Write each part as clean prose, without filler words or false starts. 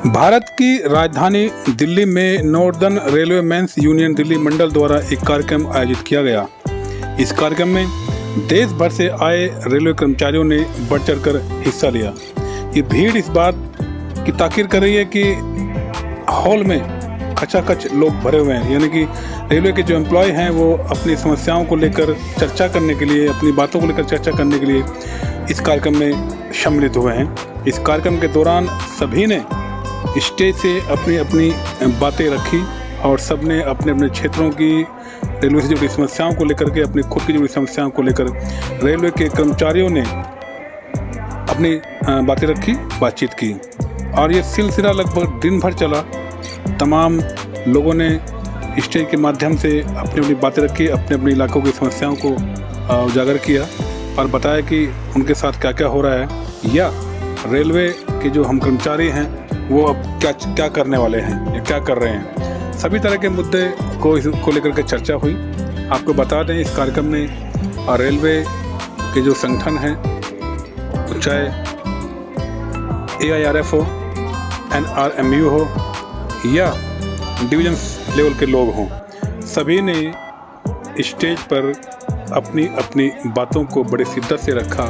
भारत की राजधानी दिल्ली में northern railway men's union Delhi मंडल द्वारा एक कार्यक्रम आयोजित किया गया। इस कार्यक्रम में देश भर से आए रेलवे कर्मचारियों ने बढ़ चढ़कर हिस्सा लिया। ये भीड़ इस बात की ताकीद कर रही है कि हॉल में खचाखच लोग भरे हुए हैं, यानी कि रेलवे के जो एम्प्लॉय हैं वो अपनी समस्याओं को लेकर चर्चा करने के लिए, अपनी बातों को लेकर चर्चा करने के लिए इस कार्यक्रम में सम्मिलित हुए हैं। इस कार्यक्रम के दौरान सभी ने स्टेज से अपनी अपनी बातें रखी और सब ने अपने अपने क्षेत्रों की रेलवे से जुड़ी समस्याओं को लेकर के, अपनी खुद की जुड़ी समस्याओं को लेकर रेलवे के कर्मचारियों ने अपनी बातें रखी, बातचीत की और ये सिलसिला लगभग दिन भर चला। तमाम लोगों ने स्टेज के माध्यम से अपनी अपनी बातें रखी, अपने अपने इलाकों की समस्याओं को उजागर किया और बताया कि उनके साथ क्या क्या हो रहा है या रेलवे के जो हम कर्मचारी हैं वो अब क्या करने वाले हैं या क्या कर रहे हैं। सभी तरह के मुद्दे को लेकर के चर्चा हुई। आपको बता दें, इस कार्यक्रम में रेलवे के जो संगठन हैं, चाहे AIRF हो, NRMU हो या डिवीजन लेवल के लोग हों, सभी ने स्टेज पर अपनी अपनी बातों को बड़े शिद्दत से रखा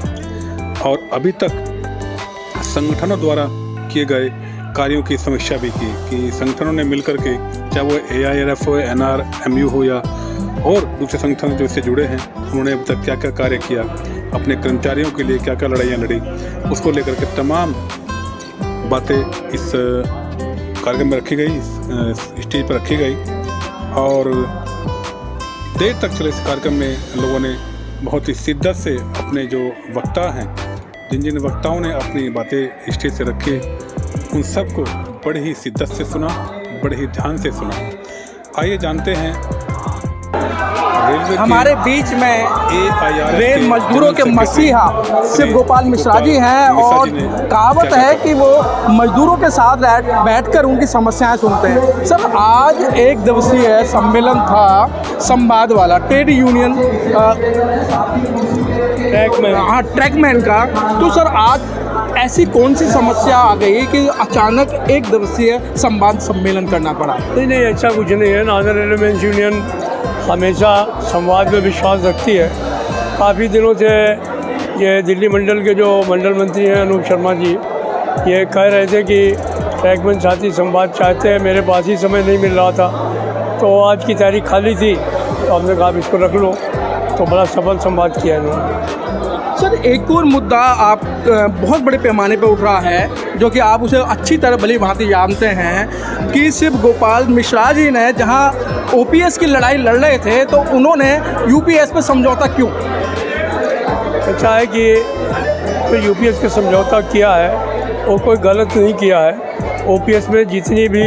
और अभी तक संगठनों द्वारा किए गए कार्यों की समीक्षा भी की कि संगठनों ने मिलकर के, चाहे वो AIRF हो, NRMU हो या और दूसरे संगठन जो इससे जुड़े हैं, उन्होंने अब तक क्या क्या कार्य किया, अपने कर्मचारियों के लिए क्या क्या लड़ाइयाँ लड़ी, उसको लेकर के तमाम बातें इस कार्यक्रम में रखी गई, स्टेज पर रखी गई और देर तक चले इस कार्यक्रम में लोगों ने बहुत ही शिद्दत से अपने जो वक्ता हैं, जिन वक्ताओं ने अपनी बातें स्टेज से रखी, उन सबको बड़ी ही शिद्दत से सुना, बड़े ही ध्यान से सुना। आइए जानते हैं हमारे बीच में रेल मजदूरों के मसीहा शिव गोपाल मिश्रा जी हैं और कहावत है कि वो मजदूरों के साथ बैठकर उनकी समस्याएं सुनते हैं। सर, आज एक दिवसीय सम्मेलन था संवाद वाला, ट्रेड यूनियन ट्रैकमैन का। तो सर, आज ऐसी कौन सी समस्या आ गई कि अचानक एक दिवसीय संवाद सम्मेलन करना पड़ा? नहीं, ऐसा कुछ नहीं है। नॉर्दर्न रेलवे मेंस यूनियन हमेशा संवाद में विश्वास रखती है। काफ़ी दिनों से ये दिल्ली मंडल के जो मंडल मंत्री हैं अनूप शर्मा जी, ये कह रहे थे कि ट्रैकमैन साथी संवाद चाहते हैं। मेरे पास ही समय नहीं मिल रहा था, तो आज की तारीख खाली थी, तो हमने कहा इसको रख लो, तो बड़ा सफल संवाद किया इन्होंने। सर, एक और मुद्दा आप बहुत बड़े पैमाने पर उठ रहा है, जो कि आप उसे अच्छी तरह भली भांति जानते हैं कि शिव गोपाल मिश्रा जी ने जहां OPS की लड़ाई लड़ रहे थे तो उन्होंने UPS पर समझौता क्यों? अच्छा है कि तो UPS का समझौता किया है और कोई गलत नहीं किया है। OPS में जितनी भी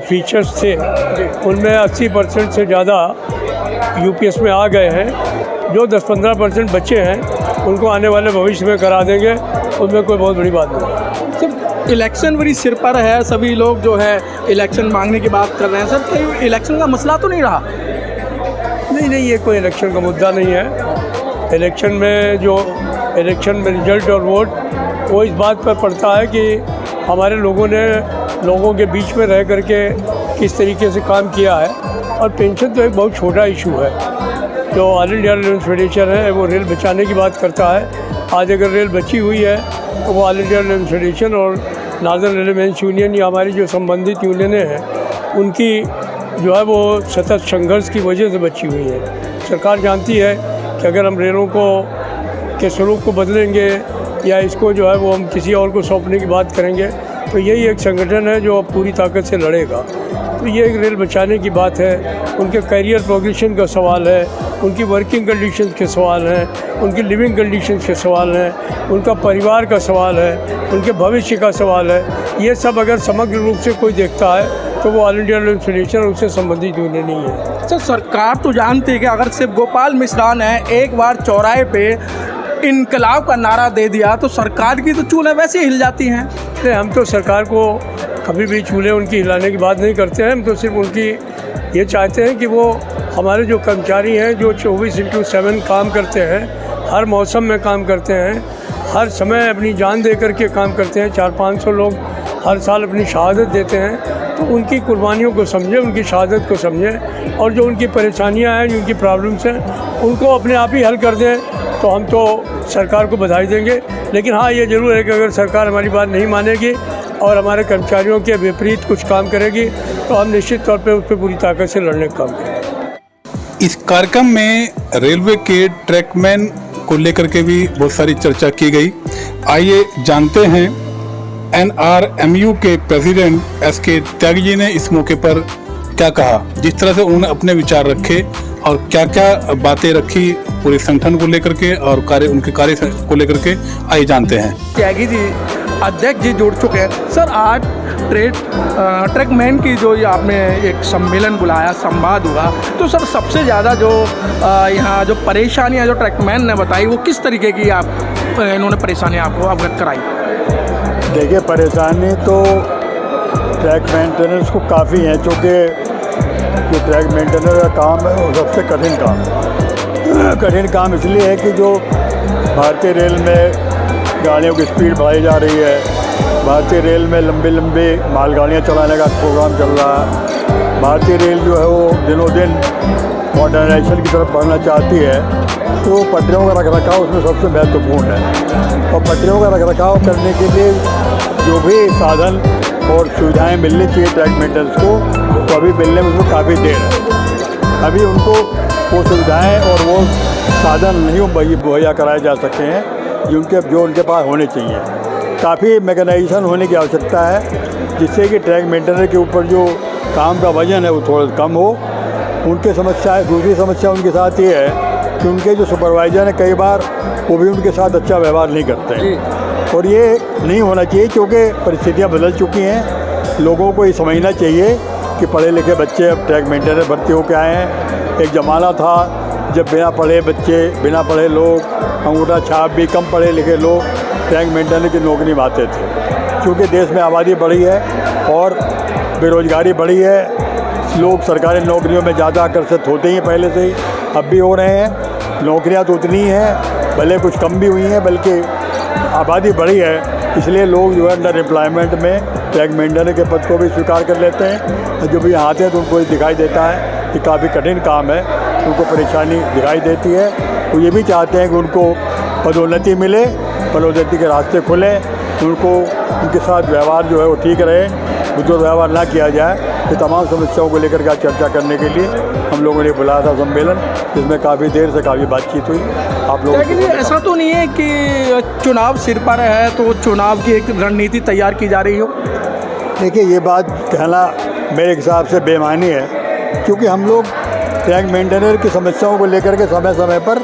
फीचर्स थे उनमें 80% से ज़्यादा UPS में आ गए हैं। जो 10-15% बच्चे हैं उनको आने वाले भविष्य में करा देंगे, उनमें कोई बहुत बड़ी बात नहीं। सर, इलेक्शन बड़ी सिर पर है, सभी लोग जो है इलेक्शन मांगने की बात कर रहे हैं। सर, कहीं इलेक्शन का मसला तो नहीं रहा? नहीं, ये कोई इलेक्शन का मुद्दा नहीं है। इलेक्शन में रिजल्ट और वोट वो इस बात पर पड़ता है कि हमारे लोगों ने लोगों के बीच में रह करके किस तरीके से काम किया है। और पेंशन तो एक बहुत छोटा इशू है। जो ऑल इंडिया रेलवे फेडरेशन है वो रेल बचाने की बात करता है। आज अगर रेल बची हुई है तो वो ऑल इंडिया रेलवे फेडरेशन और नॉर्दर्न रेलवे मेंस यूनियन या हमारी जो संबंधित यूनियनें हैं उनकी जो है वो सतत संघर्ष की वजह से बची हुई है। सरकार जानती है कि अगर हम रेलों के स्वरूप को बदलेंगे या इसको जो है वो हम किसी और को सौंपने की बात करेंगे तो यही एक संगठन है जो पूरी ताकत से लड़ेगा। तो ये एक रेल बचाने की बात है। उनके करियर प्रोग्रेशन का सवाल है, उनकी वर्किंग कंडीशंस के सवाल हैं, उनकी लिविंग कंडीशंस के सवाल हैं, उनका परिवार का सवाल है, उनके भविष्य का सवाल है। ये सब अगर समग्र रूप से कोई देखता है तो वो ऑल इंडिया रेलवे फेडरेशन उससे संबंधित यूनियन नहीं है। सर, सरकार तो जानती है कि अगर शिव गोपाल मिश्रा ने एक बार चौराहे पे इनकलाब का नारा दे दिया तो सरकार की तो चूल्हे वैसे ही हिल जाती हैं। हम तो सरकार को कभी भी चूल्हे उनकी हिलाने की बात नहीं करते हैं। हम तो सिर्फ उनकी ये चाहते हैं कि वो हमारे जो कर्मचारी हैं जो 24/7 काम करते हैं, हर मौसम में काम करते हैं, हर समय अपनी जान दे कर के काम करते हैं। 400-500 लोग हर साल अपनी शहादत देते हैं, तो उनकी कुर्बानियों को समझें, उनकी शहादत को समझें, और जो उनकी परेशानियां हैं, जो उनकी प्रॉब्लम्स हैं, उनको अपने आप ही हल कर दें, तो हम तो सरकार को बधाई देंगे। लेकिन हाँ, ये ज़रूर है कि अगर सरकार हमारी बात नहीं मानेगी और हमारे कर्मचारियों के विपरीत कुछ काम करेगी, तो हम निश्चित तौर पर उस पर पूरी ताकत से लड़ने का काम करेंगे। इस कार्यक्रम में रेलवे के ट्रैकमैन को लेकर के भी बहुत सारी चर्चा की गई। आइए जानते हैं NRMU के प्रेसिडेंट SK त्यागी जी ने इस मौके पर क्या कहा, जिस तरह से उन्होंने अपने विचार रखे और क्या क्या बातें रखी पूरे संगठन को लेकर के और उनके कार्य को लेकर के। आइए जानते हैं। त्यागी जी अध्यक्ष जी जुड़ चुके हैं। सर, आज ट्रैकमैन की जो ये आपने एक सम्मेलन बुलाया, संवाद हुआ, तो सर सबसे ज़्यादा जो यहाँ जो परेशानियाँ जो ट्रैकमैन ने बताई, वो किस तरीके की इन्होंने परेशानियाँ आपको अवगत कराई? देखिए, परेशानी तो ट्रैक मेंटेनेंस को काफ़ी है, चूँकि जो ट्रैक मेंटेनेंस का काम है वो सबसे कठिन काम है। कठिन काम इसलिए है कि जो भारतीय रेल में गाड़ियों की स्पीड बढ़ाई जा रही है, भारतीय रेल में लंबी लंबी मालगाड़ियाँ चलाने का प्रोग्राम चल रहा है। भारतीय रेल जो है वो दिनों दिन मॉडर्नाइजेशन की तरफ बढ़ना चाहती है, तो पटरियों का रखरखाव उसमें सबसे महत्वपूर्ण है। और पटरियों का रखरखाव करने के लिए जो भी साधन और सुविधाएं मिलनी चाहिए ट्रैक मेंटेनेंस को, तो अभी मिलने में उसमें काफ़ी देर है। अभी उनको वो सुविधाएं और वो साधन नहीं मुहैया कराए जा सके हैं जो उनके पास होने चाहिए। काफ़ी मैकेनाइजेशन होने की आवश्यकता है, जिससे कि ट्रैक मेंटेनेंस के ऊपर जो काम का वजन है वो थोड़ा कम हो। उनके समस्या, दूसरी समस्या उनके साथ ये है कि उनके जो सुपरवाइज़र हैं, कई बार वो भी उनके साथ अच्छा व्यवहार नहीं करते हैं, और ये नहीं होना चाहिए, क्योंकि परिस्थितियाँ बदल चुकी हैं। लोगों को ये समझना चाहिए कि पढ़े लिखे बच्चे अब ट्रैक मेंटेनेंस भर्ती होकर आए हैं। एक ज़माना था जब बिना पढ़े बच्चे, बिना पढ़े लोग, अंगूठा छाप भी कम पढ़े लिखे लोग ट्रैक मेंटेनेंस की नौकरी में आते थे। क्योंकि देश में आबादी बढ़ी है और बेरोज़गारी बढ़ी है, लोग सरकारी नौकरियों में ज़्यादा आकर्षित होते ही पहले से ही, अब भी हो रहे हैं। नौकरियां तो उतनी ही हैं, भले कुछ कम भी हुई हैं, बल्कि आबादी बढ़ी है, इसलिए लोग जो है अंडर एम्प्लॉयमेंट में ट्रैक मेंटेनेंस के पद को भी स्वीकार कर लेते हैं। जो भी यहाँ आते हैं तो उनको दिखाई देता है कि काफ़ी कठिन काम है, उनको परेशानी दिखाई देती है। वो ये भी चाहते हैं कि उनको पदोन्नति मिले, पदोन्नति के रास्ते खुलें, उनको उनके साथ व्यवहार जो है वो ठीक रहे, बुजुर्ग व्यवहार ना किया जाए। ये तमाम समस्याओं को लेकर के चर्चा करने के लिए हम लोगों ने बुलाया था सम्मेलन, जिसमें काफ़ी देर से काफ़ी बातचीत हुई। आप लोगों लेकिन ऐसा तो नहीं है कि चुनाव सिर पर है तो चुनाव की एक रणनीति तैयार की जा रही हो? देखिए, ये बात कहना मेरे हिसाब से बेईमानी है, क्योंकि हम लोग ट्रैक मेंटेनेंस की समस्याओं को लेकर के समय समय पर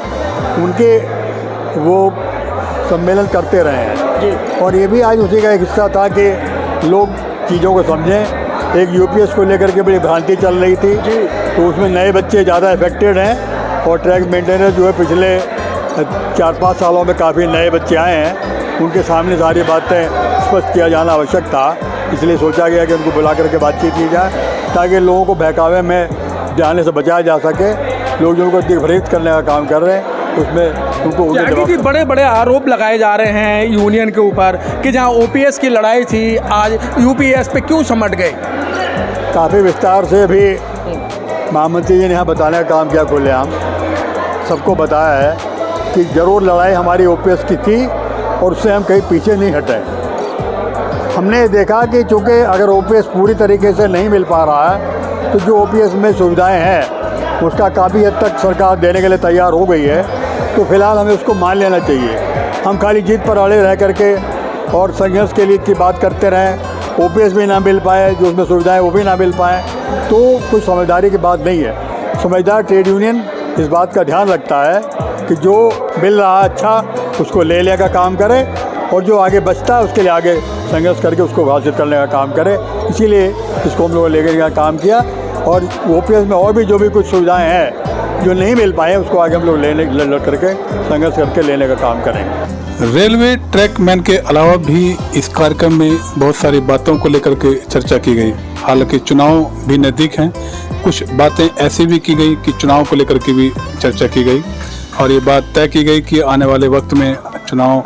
उनके वो सम्मेलन करते रहे हैं, और ये भी आज उसी का एक हिस्सा था कि लोग चीज़ों को समझें। एक UPS को लेकर के बड़ी भ्रांति चल रही थी, तो उसमें नए बच्चे ज़्यादा इफेक्टेड हैं, और ट्रैक मेंटेनेंस जो है पिछले 4-5 सालों में काफ़ी नए बच्चे आए हैं, उनके सामने सारी बातें स्पष्ट किया जाना आवश्यक था। इसलिए सोचा गया कि उनको बुला करके बातचीत की जाए, ताकि लोगों को बहकावे में जाने से बचाया जा सके। लोग जो उनको दिग्भ्रमित करने का काम कर रहे हैं, उसमें उनको बड़े बड़े आरोप लगाए जा रहे हैं यूनियन के ऊपर कि जहां OPS की लड़ाई थी, आज UPS पे क्यों समट गए? काफ़ी विस्तार से भी महामंत्री जी ने यहाँ बताने का काम किया, खुलेआम सबको बताया है कि ज़रूर लड़ाई हमारी OPS की थी, और उससे हम कहीं पीछे नहीं हटे। हमने देखा कि चूँकि अगर OPS पूरी तरीके से नहीं मिल पा रहा है, तो जो OPS में सुविधाएं हैं उसका काफ़ी हद तक सरकार देने के लिए तैयार हो गई है, तो फिलहाल हमें उसको मान लेना चाहिए। हम खाली जीत पर अड़े रह करके और संघर्ष के लिए की बात करते रहें, OPS भी ना मिल पाए, जो उसमें सुविधाएं वो भी ना मिल पाएँ, तो कोई समझदारी की बात नहीं है। समझदार ट्रेड यूनियन इस बात का ध्यान रखता है कि जो मिल रहा है अच्छा, उसको ले लेने का काम करे, और जो आगे बचता है उसके लिए आगे संघर्ष करके उसको हासिल करने का काम करे। इसीलिए इसको हम लोगों ने लेकर काम किया, और OPS में और भी जो भी कुछ सुविधाएं हैं जो नहीं मिल पाए, उसको आगे हम लोग लड़ करके संघर्ष करके लेने का काम करेंगे। रेलवे ट्रैकमैन के अलावा भी इस कार्यक्रम में बहुत सारी बातों को लेकर के चर्चा की गई। हालांकि चुनाव भी नज़दीक हैं, कुछ बातें ऐसी भी की गई कि चुनाव को लेकर के भी चर्चा की गई, और ये बात तय की गई कि आने वाले वक्त में चुनाव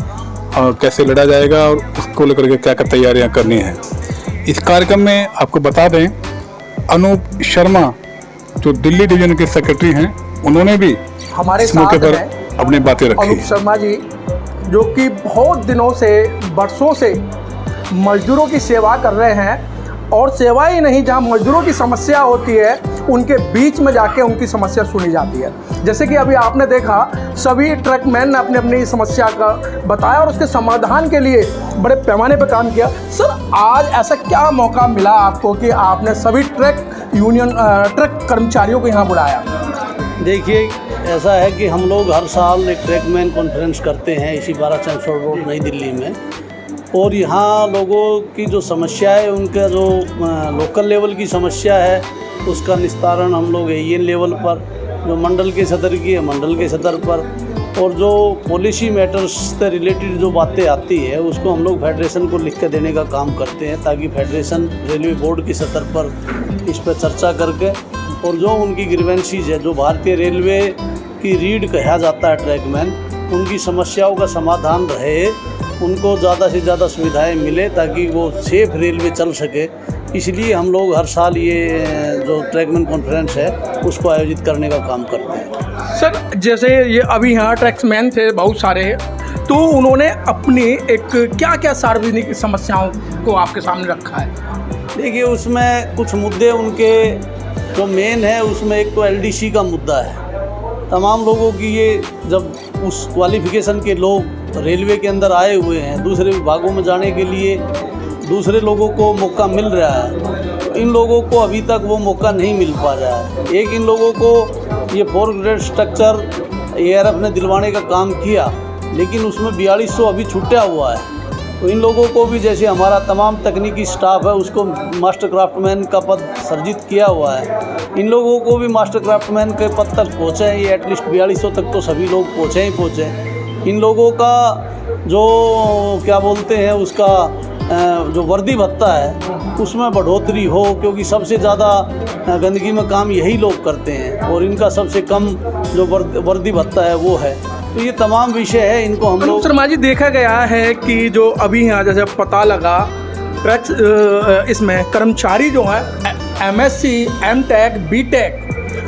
कैसे लड़ा जाएगा और उसको लेकर के क्या क्या तैयारियां करनी है। इस कार्यक्रम में आपको बता दें, अनूप शर्मा जो दिल्ली डिवीजन के सेक्रेटरी हैं, उन्होंने भी हमारे इस मौके साथ पर हैं अपनी बातें रखी। अनूप शर्मा जी, जो कि बहुत दिनों से, बरसों से मजदूरों की सेवा कर रहे हैं, और सेवा ही नहीं, जहां मजदूरों की समस्या होती है उनके बीच में जाके उनकी समस्या सुनी जाती है। जैसे कि अभी आपने देखा, सभी ट्रकमैन ने अपनी अपनी समस्या का बताया और उसके समाधान के लिए बड़े पैमाने पर काम किया। सर, आज ऐसा क्या मौका मिला आपको कि आपने सभी ट्रक यूनियन ट्रक कर्मचारियों को यहाँ बुलाया? देखिए, ऐसा है कि हम लोग हर साल एक ट्रैकमैन कॉन्फ्रेंस करते हैं इसी 12 चंसौड़ रोड नई दिल्ली में, और यहाँ लोगों की जो समस्या है, उनका जो लोकल लेवल की समस्या है उसका निस्तारण हम लोग एन लेवल पर, जो मंडल के सदर की है मंडल के सदर पर, और जो पॉलिसी मैटर्स से रिलेटेड जो बातें आती है उसको हम लोग फेडरेशन को लिख के देने का काम करते हैं, ताकि फेडरेशन रेलवे बोर्ड के सतर पर इस पर चर्चा करके, और जो उनकी ग्रीवेंसीज है, जो भारतीय रेलवे की रीढ़ कहा जाता है ट्रैकमैन, उनकी समस्याओं का समाधान रहे, उनको ज़्यादा से ज़्यादा सुविधाएं मिले, ताकि वो सेफ रेलवे चल सके। इसलिए हम लोग हर साल ये जो ट्रैकमैन कॉन्फ्रेंस है उसको आयोजित करने का काम करते हैं। सर, जैसे ये अभी यहाँ ट्रैक्समैन थे बहुत सारे, तो उन्होंने अपनी एक क्या क्या सार्वजनिक समस्याओं को आपके सामने रखा है? देखिए, उसमें कुछ मुद्दे उनके जो मेन है, उसमें एक तो एलडीसी का मुद्दा है। तमाम लोगों की ये, जब उस क्वालिफ़िकेशन के लोग रेलवे के अंदर आए हुए हैं, दूसरे विभागों में जाने के लिए दूसरे लोगों को मौका मिल रहा है, इन लोगों को अभी तक वो मौका नहीं मिल पा रहा है। एक, इन लोगों को ये 4 ग्रेड स्ट्रक्चर एआरएफ ने दिलवाने का काम किया, लेकिन उसमें 4200 अभी छूटा हुआ है। तो इन लोगों को भी, जैसे हमारा तमाम तकनीकी स्टाफ है उसको मास्टर क्राफ्टमैन का पद सर्जित किया हुआ है, इन लोगों को भी मास्टर क्राफ्टमैन के पद तक पहुँचे हैं। ये एटलीस्ट 4200 तक तो सभी लोग पहुँचे ही पहुँचे। इन लोगों का जो क्या बोलते हैं, उसका जो वर्दी भत्ता है उसमें बढ़ोतरी हो, क्योंकि सबसे ज़्यादा गंदगी में काम यही लोग करते हैं, और इनका सबसे कम जो वर्दी भत्ता है वो है। तो ये तमाम विषय है, इनको हम लोग। शर्मा जी, देखा गया है कि जो अभी यहाँ जैसे पता लगा, ट्रक इसमें कर्मचारी जो हैं एमएससी, एमटेक, बीटेक,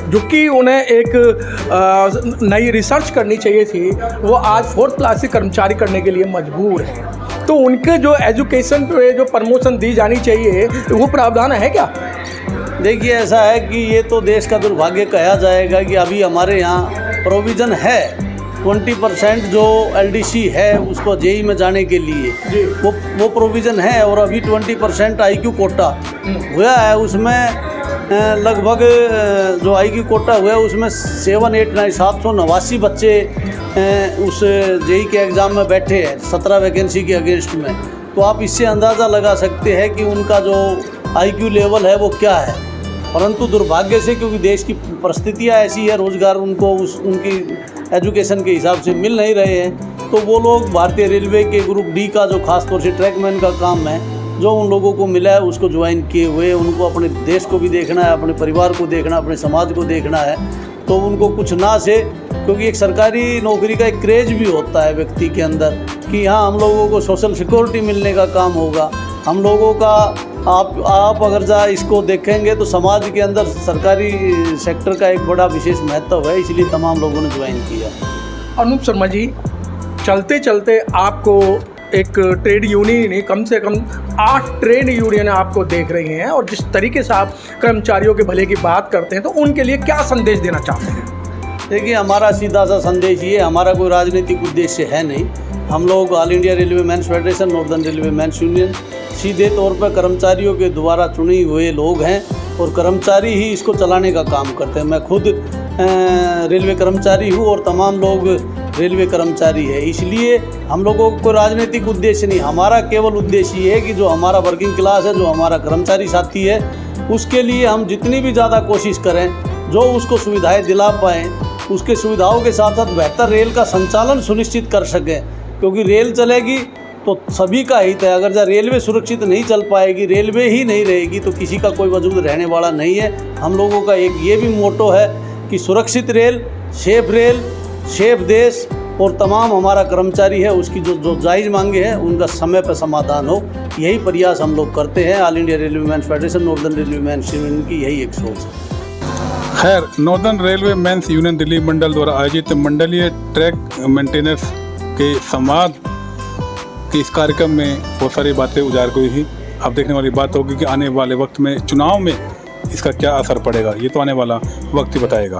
जो कि उन्हें एक नई रिसर्च करनी चाहिए थी, वो आज 4th क्लास के कर्मचारी करने के लिए मजबूर हैं। तो उनके जो एजुकेशन पे जो प्रमोशन दी जानी चाहिए, वो प्रावधान है क्या? देखिए, ऐसा है कि ये तो देश का दुर्भाग्य कहा जाएगा कि अभी हमारे यहाँ प्रोविज़न है 20% जो एलडीसी है उसको जेई में जाने के लिए, वो प्रोविज़न है, और अभी 20% आईक्यू कोटा हुआ है। उसमें लगभग जो आईक्यू कोटा हुआ है उसमें 789 बच्चे उस जेई के एग्ज़ाम में बैठे हैं 17 वैकेंसी के अगेंस्ट में। तो आप इससे अंदाज़ा लगा सकते हैं कि उनका जो आईक्यू लेवल है वो क्या है। परंतु दुर्भाग्य से, क्योंकि देश की परिस्थितियाँ ऐसी है, रोज़गार उनको उनकी एजुकेशन के हिसाब से मिल नहीं रहे हैं, तो वो लोग भारतीय रेलवे के ग्रुप डी का जो ख़ास तौर से ट्रैकमैन का काम है, जो उन लोगों को मिला है उसको ज्वाइन किए हुए। उनको अपने देश को भी देखना है, अपने परिवार को देखना, अपने समाज को देखना है, तो उनको कुछ ना से, क्योंकि एक सरकारी नौकरी का एक क्रेज भी होता है व्यक्ति के अंदर कि यहाँ हम लोगों को सोशल सिक्योरिटी मिलने का काम होगा, हम लोगों का। आप अगर इसको देखेंगे तो समाज के अंदर सरकारी सेक्टर का एक बड़ा विशेष महत्व है, इसलिए तमाम लोगों ने ज्वाइन किया। अनूप शर्मा जी, चलते चलते आपको एक ट्रेड यूनियन ही, कम से कम 8 ट्रेड यूनियन आपको देख रही हैं, और जिस तरीके से आप कर्मचारियों के भले की बात करते हैं, तो उनके लिए क्या संदेश देना चाहते हैं? देखिए, हमारा सीधा सा संदेश ये, हमारा कोई राजनीतिक उद्देश्य है नहीं। हम लोग all India railway men's federation, northern railway men's union, सीधे तौर पर कर्मचारियों के द्वारा चुने हुए लोग हैं, और कर्मचारी ही इसको चलाने का काम करते हैं। मैं खुद रेलवे कर्मचारी हूँ और तमाम लोग रेलवे कर्मचारी है, इसलिए हम लोगों को राजनीतिक उद्देश्य नहीं। हमारा केवल उद्देश्य ये है कि जो हमारा वर्किंग क्लास है, जो हमारा कर्मचारी साथी है, उसके लिए हम जितनी भी ज़्यादा कोशिश करें, जो उसको सुविधाएं दिला पाएँ, उसके सुविधाओं के साथ साथ बेहतर रेल का संचालन सुनिश्चित कर सकें, क्योंकि रेल चलेगी तो सभी का हित है। अगर जब रेलवे सुरक्षित नहीं चल पाएगी, रेलवे ही नहीं रहेगी, तो किसी का कोई वजूद रहने वाला नहीं है। हम लोगों का एक ये भी मोटो है कि सुरक्षित रेल, सेफ देश, और तमाम हमारा कर्मचारी है उसकी जो जायज़ मांगे हैं उनका समय पर समाधान हो, यही प्रयास हम लोग करते हैं। All India railway men's federation, northern railway men's union की यही एक सोच है। खैर, northern railway men's union Delhi मंडल द्वारा आयोजित मंडलीय ट्रैक मेंटेनेंस के संवाद के इस कार्यक्रम में बहुत सारी बातें उजागर हुई थी। अब देखने वाली बात होगी कि आने वाले वक्त में चुनाव में इसका क्या असर पड़ेगा, ये तो आने वाला वक्त ही बताएगा।